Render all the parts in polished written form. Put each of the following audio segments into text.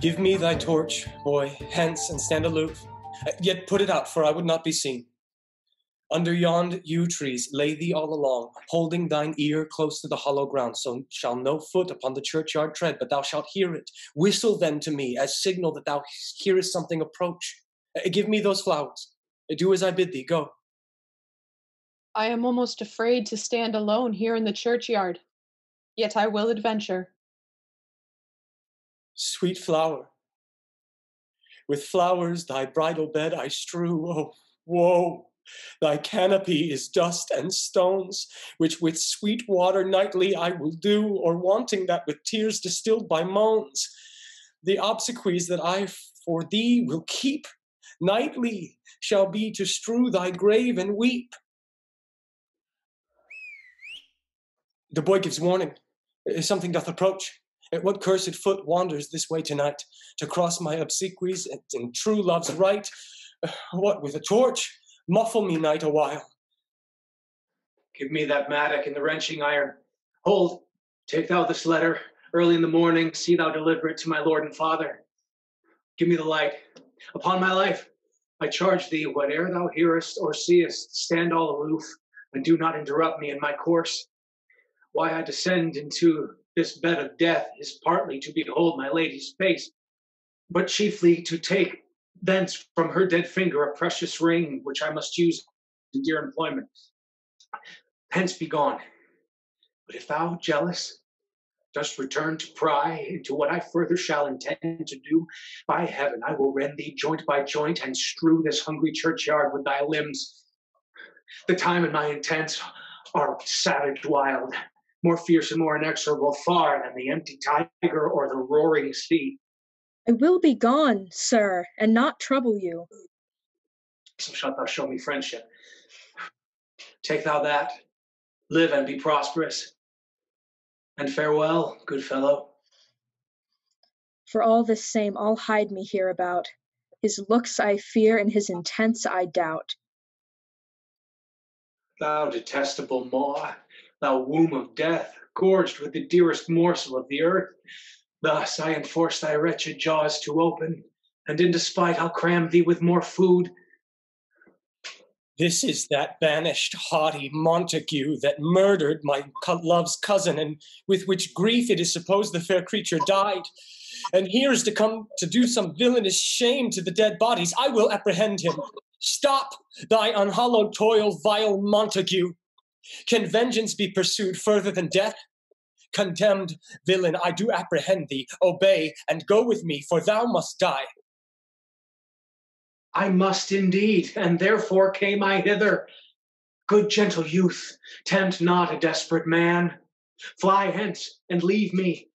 Give me thy torch, boy, hence, and stand aloof. Yet put it out, for I would not be seen. Under yond yew trees lay thee all along, holding thine ear close to the hollow ground, so shall no foot upon the churchyard tread, but thou shalt hear it. Whistle then to me, as signal that thou hearest something approach. Give me those flowers. Do as I bid thee, go. I am almost afraid to stand alone here in the churchyard, yet I will adventure. Sweet flower, with flowers thy bridal bed I strew, oh, woe! Thy canopy is dust and stones, which with sweet water nightly I will dew, or wanting that with tears distilled by moans. The obsequies that I for thee will keep, nightly shall be to strew thy grave and weep. The boy gives warning. Something doth approach. What cursed foot wanders this way tonight, to cross my obsequies and true love's right? What, with a torch? Muffle me, night, a while. Give me that mattock and the wrenching iron. Hold, take thou this letter. Early in the morning, see thou deliver it to my lord and father. Give me the light. Upon my life, I charge thee, whate'er thou hearest or seest, stand all aloof, and do not interrupt me in my course. Why I descend into this bed of death is partly to behold my lady's face, but chiefly to take thence from her dead finger a precious ring, which I must use in dear employment. Hence be gone. But if thou, jealous, dost return to pry into what I further shall intend to do, by heaven, I will rend thee joint by joint and strew this hungry churchyard with thy limbs. The time and my intents are savage wild, more fierce and more inexorable far than the empty tiger or the roaring sea. I will be gone, sir, and not trouble you. So shalt thou show me friendship. Take thou that, live and be prosperous. And farewell, good fellow. For all this same, I'll hide me hereabout. His looks I fear, and his intents I doubt. Thou detestable maw, thou womb of death, gorged with the dearest morsel of the earth. Thus I enforce thy wretched jaws to open, and in despite I'll cram thee with more food. This is that banished, haughty Montague that murdered my love's cousin, and with which grief it is supposed the fair creature died. And here's to come to do some villainous shame to the dead bodies. I will apprehend him. Stop thy unhallowed toil, vile Montague. Can vengeance be pursued further than death? Condemned villain, I do apprehend thee. Obey and go with me, for thou must die. I must indeed, and therefore came I hither. Good gentle youth, tempt not a desperate man. Fly hence and leave me.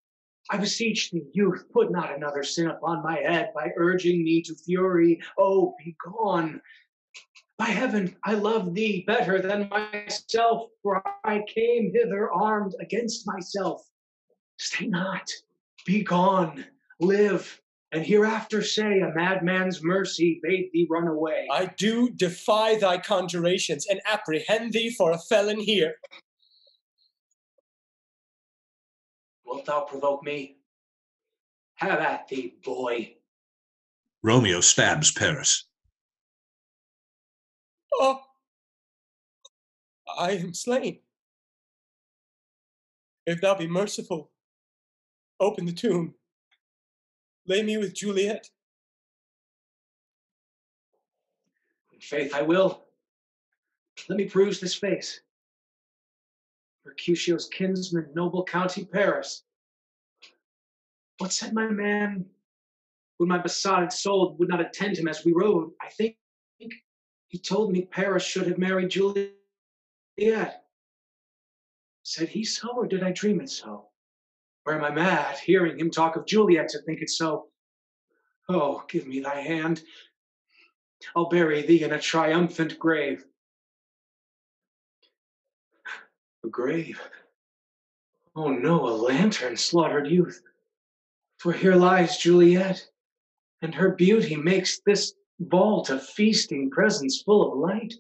I beseech thee, youth, put not another sin upon my head by urging me to fury. Oh, be gone. By heaven, I love thee better than myself, for I came hither armed against myself. Stay not, be gone, live, and hereafter say a madman's mercy bade thee run away. I do defy thy conjurations and apprehend thee for a felon here. Wilt thou provoke me? Have at thee, boy. Romeo stabs Paris. Oh, I am slain. If thou be merciful, open the tomb. Lay me with Juliet. In faith I will. Let me peruse this face. Mercutio's kinsman, noble county Paris. What said my man when my besotted soul would not attend him as we rode? I think he told me Paris should have married Juliet. Said he so, or did I dream it so? Or am I mad, hearing him talk of Juliet to think it so? Oh, give me thy hand. I'll bury thee in a triumphant grave. A grave? Oh no, a lantern, slaughtered youth. For here lies Juliet, and her beauty makes this vault a feasting presence full of light.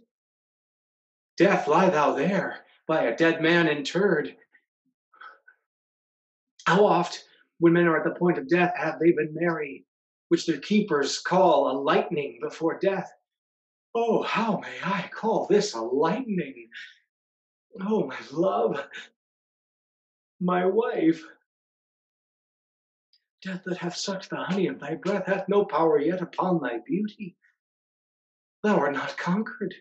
Death, lie thou there, by a dead man interred. How oft when men are at the point of death, have they been merry, which their keepers call a lightning before death. Oh, how may I call this a lightning? Oh, my love, my wife. Death that hath sucked the honey of thy breath hath no power yet upon thy beauty. Thou art not conquered.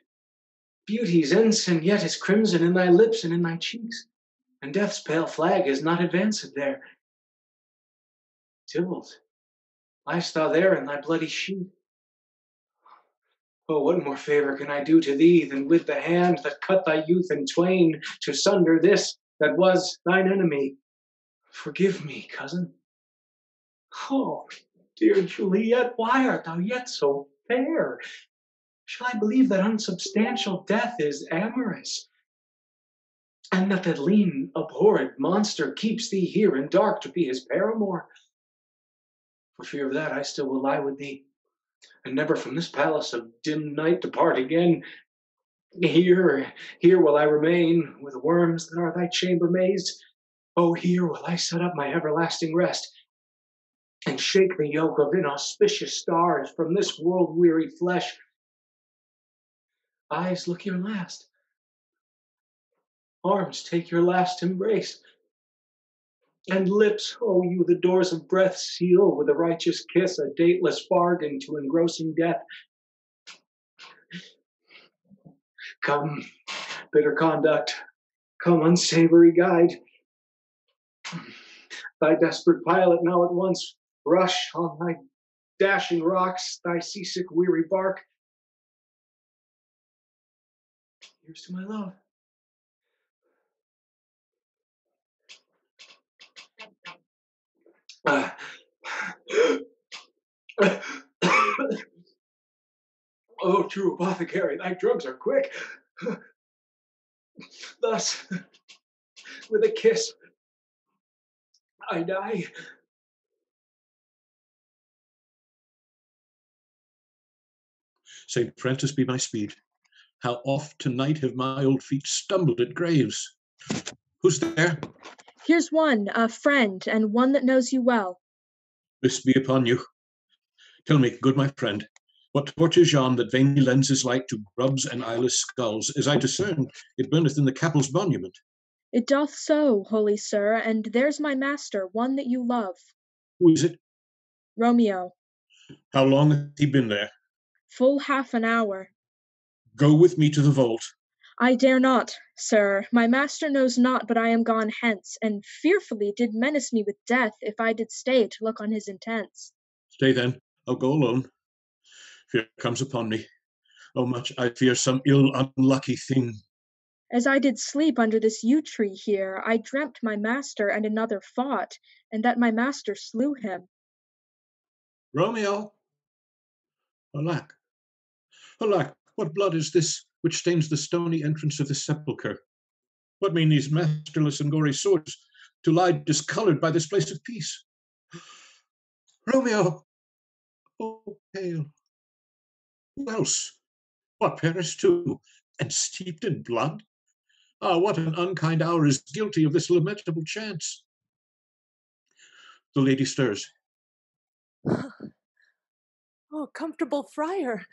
Beauty's ensign yet is crimson in thy lips and in thy cheeks, and death's pale flag is not advanced there. Tybalt, liest thou there in thy bloody sheet? Oh, what more favor can I do to thee than with the hand that cut thy youth in twain to sunder this that was thine enemy? Forgive me, cousin. Oh, dear Juliet, why art thou yet so fair? Shall I believe that unsubstantial death is amorous, and that the lean, abhorred monster keeps thee here in dark to be his paramour? For fear of that, I still will lie with thee, and never from this palace of dim night depart again. Here will I remain, with worms that are thy chamber mazed. Oh, here will I set up my everlasting rest, and shake the yoke of inauspicious stars from this world-weary flesh. Eyes, look your last. Arms, take your last embrace. And lips, oh, you the doors of breath seal with a righteous kiss, a dateless bargain to engrossing death. Come, bitter conduct, come, unsavory guide. Thy desperate pilot now at once rush on thy dashing rocks, thy seasick weary bark. Here's to my love. Oh, true apothecary, thy drugs are quick. Thus, with a kiss, I die. St. Francis be my speed. How oft tonight have my old feet stumbled at graves. Who's there? Here's one, a friend, and one that knows you well. This be upon you. Tell me, good my friend, what torch is yon that vainly lends his light to grubs and eyeless skulls, as I discern it burneth in the capel's monument? It doth so, holy sir, and there's my master, one that you love. Who is it? Romeo. How long hath he been there? Full half an hour. Go with me to the vault. I dare not, sir. My master knows not but I am gone hence, and fearfully did menace me with death if I did stay to look on his intents. Stay then, I'll go alone. Fear comes upon me. Oh, much I fear some ill unlucky thing. As I did sleep under this yew tree here, I dreamt my master and another fought, and that my master slew him. Romeo! Alack! Alack! What blood is this which stains the stony entrance of this sepulchre? What mean these masterless and gory swords to lie discolored by this place of peace? Romeo! Oh, pale! Who else? What, Paris too, and steeped in blood? Ah, what an unkind hour is guilty of this lamentable chance! The lady stirs. Oh, comfortable friar!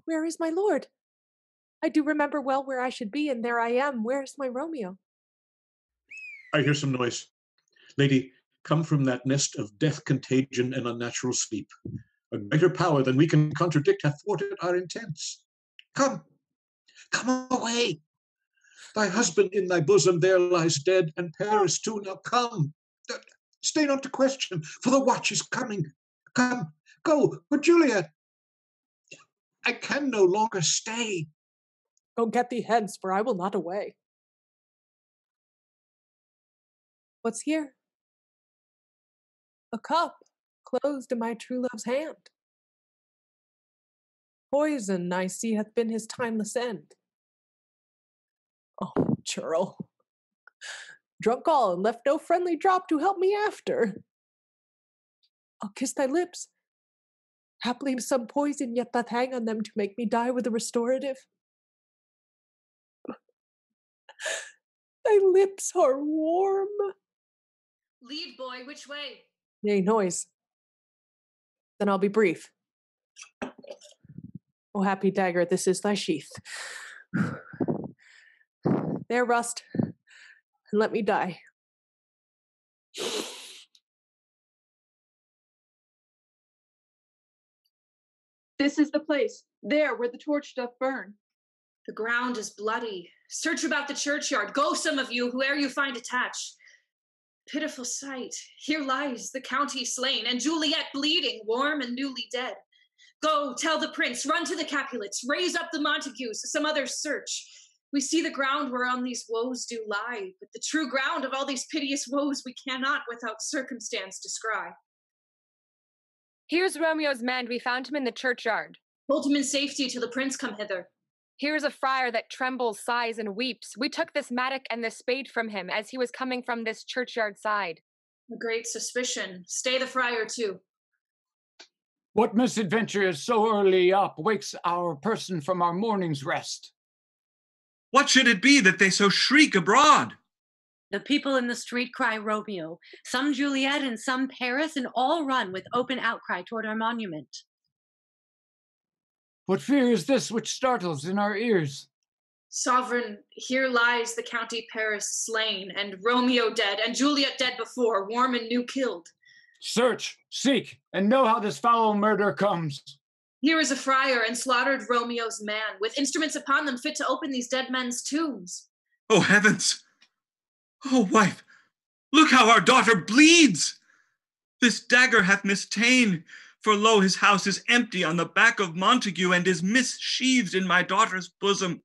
Where is my lord? I do remember well where I should be, and there I am. Where's my Romeo? I hear some noise. Lady, come from that nest of death, contagion, and unnatural sleep. A greater power than we can contradict hath thwarted our intents. Come, come away. Thy husband in thy bosom there lies dead, and Paris too. Now come. Stay not to question, for the watch is coming. Come, go, for Juliet. I can no longer stay. Go get thee hence, for I will not away. What's here? A cup closed in my true love's hand. Poison, I see, hath been his timeless end. Oh, churl. Drunk all and left no friendly drop to help me after. I'll kiss thy lips. Haply some poison yet doth hang on them to make me die with a restorative. Thy lips are warm. Lead, boy, which way? Yay, noise. Then I'll be brief. O happy dagger, this is thy sheath. There, rust, and let me die. This is the place, there where the torch doth burn. The ground is bloody. Search about the churchyard. Go, some of you, whoe'er you find attached. Pitiful sight. Here lies the county slain, and Juliet bleeding, warm and newly dead. Go, tell the prince, run to the Capulets, raise up the Montagues, some others search. We see the ground whereon these woes do lie, but the true ground of all these piteous woes we cannot without circumstance descry. Here's Romeo's man, we found him in the churchyard. Hold him in safety till the prince come hither. Here's a friar that trembles, sighs, and weeps. We took this mattock and this spade from him as he was coming from this churchyard side. A great suspicion. Stay the friar too. What misadventure is so early up, wakes our person from our morning's rest? What should it be that they so shriek abroad? The people in the street cry Romeo, some Juliet and some Paris, and all run with open outcry toward our monument. What fear is this which startles in our ears? Sovereign, here lies the county Paris slain, and Romeo dead, and Juliet dead before, warm and new killed. Search, seek, and know how this foul murder comes. Here is a friar and slaughtered Romeo's man, with instruments upon them fit to open these dead men's tombs. Oh, heavens! Oh, wife, look how our daughter bleeds! This dagger hath Miss ta'en, for lo, his house is empty on the back of Montague, and is missheathed in my daughter's bosom.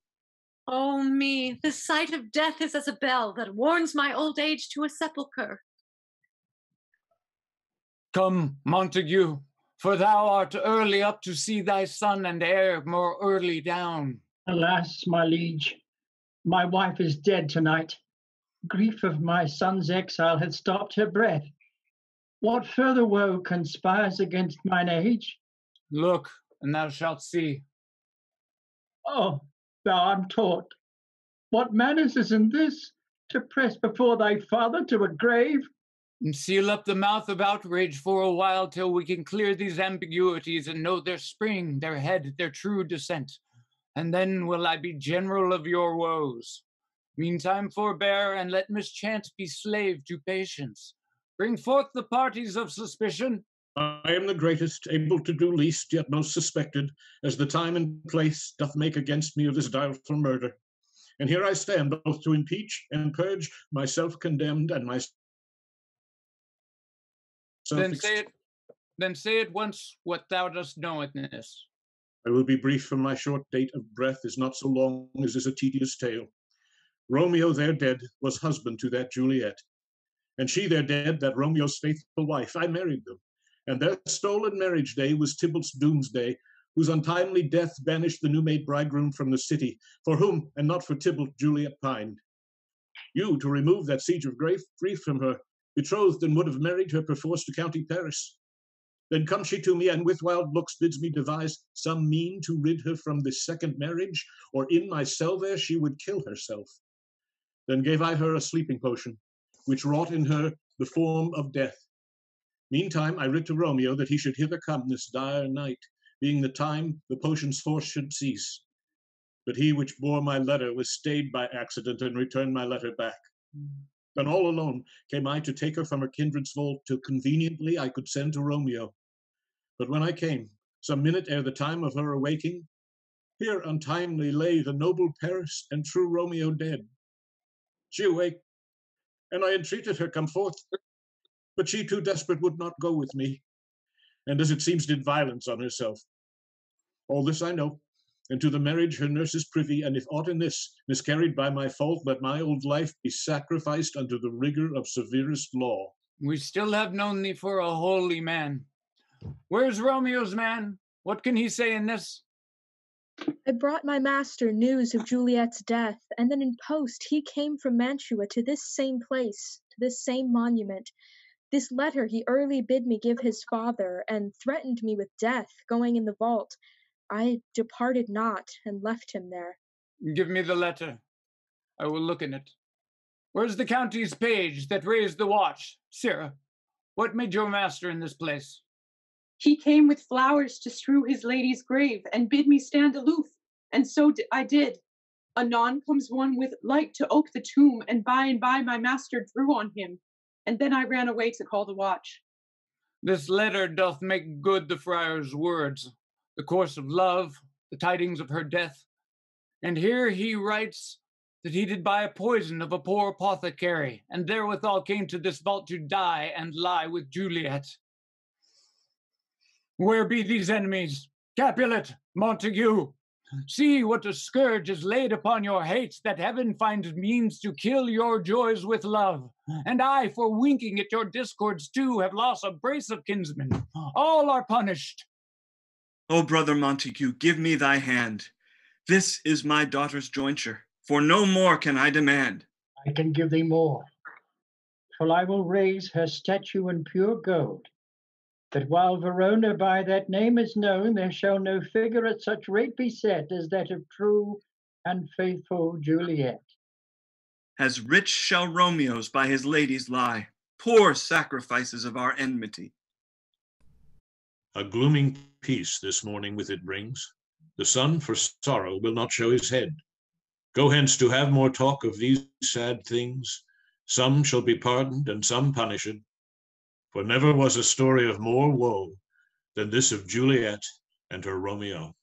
Oh me, the sight of death is as a bell that warns my old age to a sepulchre. Come, Montague, for thou art early up to see thy son and heir more early down. Alas, my liege, my wife is dead tonight. Grief of my son's exile hath stopped her breath. What further woe conspires against mine age? Look, and thou shalt see. Oh, thou art taught. What manners is in this, to press before thy father to a grave? And seal up the mouth of outrage for a while till we can clear these ambiguities and know their spring, their head, their true descent. And then will I be general of your woes. Meantime forbear, and let mischance be slave to patience. Bring forth the parties of suspicion. I am the greatest, able to do least, yet most suspected, as the time and place doth make against me of this direful murder. And here I stand, both to impeach and purge myself condemned and myself. Then say at once what thou dost know in this. I will be brief, for my short date of breath is not so long as is a tedious tale. Romeo there dead was husband to that Juliet, and she there dead, that Romeo's faithful wife. I married them, and their stolen marriage day was Tybalt's doomsday, whose untimely death banished the new-made bridegroom from the city, for whom, and not for Tybalt, Juliet pined. You, to remove that siege of grief from her, betrothed and would have married her perforce to county Paris. Then comes she to me, and with wild looks bids me devise some mean to rid her from this second marriage, or in my cell there she would kill herself. Then gave I her a sleeping potion, which wrought in her the form of death. Meantime I writ to Romeo that he should hither come this dire night, being the time the potion's force should cease. But he which bore my letter was stayed by accident, and returned my letter back. Then all alone came I to take her from her kindred's vault, till conveniently I could send to Romeo. But when I came, some minute ere the time of her awaking, here untimely lay the noble Paris and true Romeo dead. She awake, and I entreated her come forth, but she too desperate would not go with me, and as it seems did violence on herself. All this I know, and to the marriage her nurse is privy, and if aught in this miscarried by my fault, let my old life be sacrificed unto the rigor of severest law. We still have known thee for a holy man. Where's Romeo's man? What can he say in this? I brought my master news of Juliet's death, and then in post he came from Mantua to this same place, to this same monument. This letter he early bid me give his father, and threatened me with death, going in the vault. I departed not, and left him there. Give me the letter. I will look in it. Where's the county's page that raised the watch? Sirrah, what made your master in this place? He came with flowers to strew his lady's grave, and bid me stand aloof, and so I did. Anon comes one with light to ope the tomb, and by my master drew on him, and then I ran away to call the watch. This letter doth make good the friar's words, the course of love, the tidings of her death. And here he writes that he did buy a poison of a poor apothecary, and therewithal came to this vault to die and lie with Juliet. Where be these enemies? Capulet, Montague, see what a scourge is laid upon your hates, that heaven finds means to kill your joys with love. And I, for winking at your discords too, have lost a brace of kinsmen. All are punished. O brother Montague, give me thy hand. This is my daughter's jointure, for no more can I demand. I can give thee more, for I will raise her statue in pure gold, that while Verona by that name is known, there shall no figure at such rate be set as that of true and faithful Juliet. As rich shall Romeo's by his ladies lie, poor sacrifices of our enmity. A glooming peace this morning with it brings. The sun for sorrow will not show his head. Go hence to have more talk of these sad things. Some shall be pardoned and some punished. For never was a story of more woe than this of Juliet and her Romeo.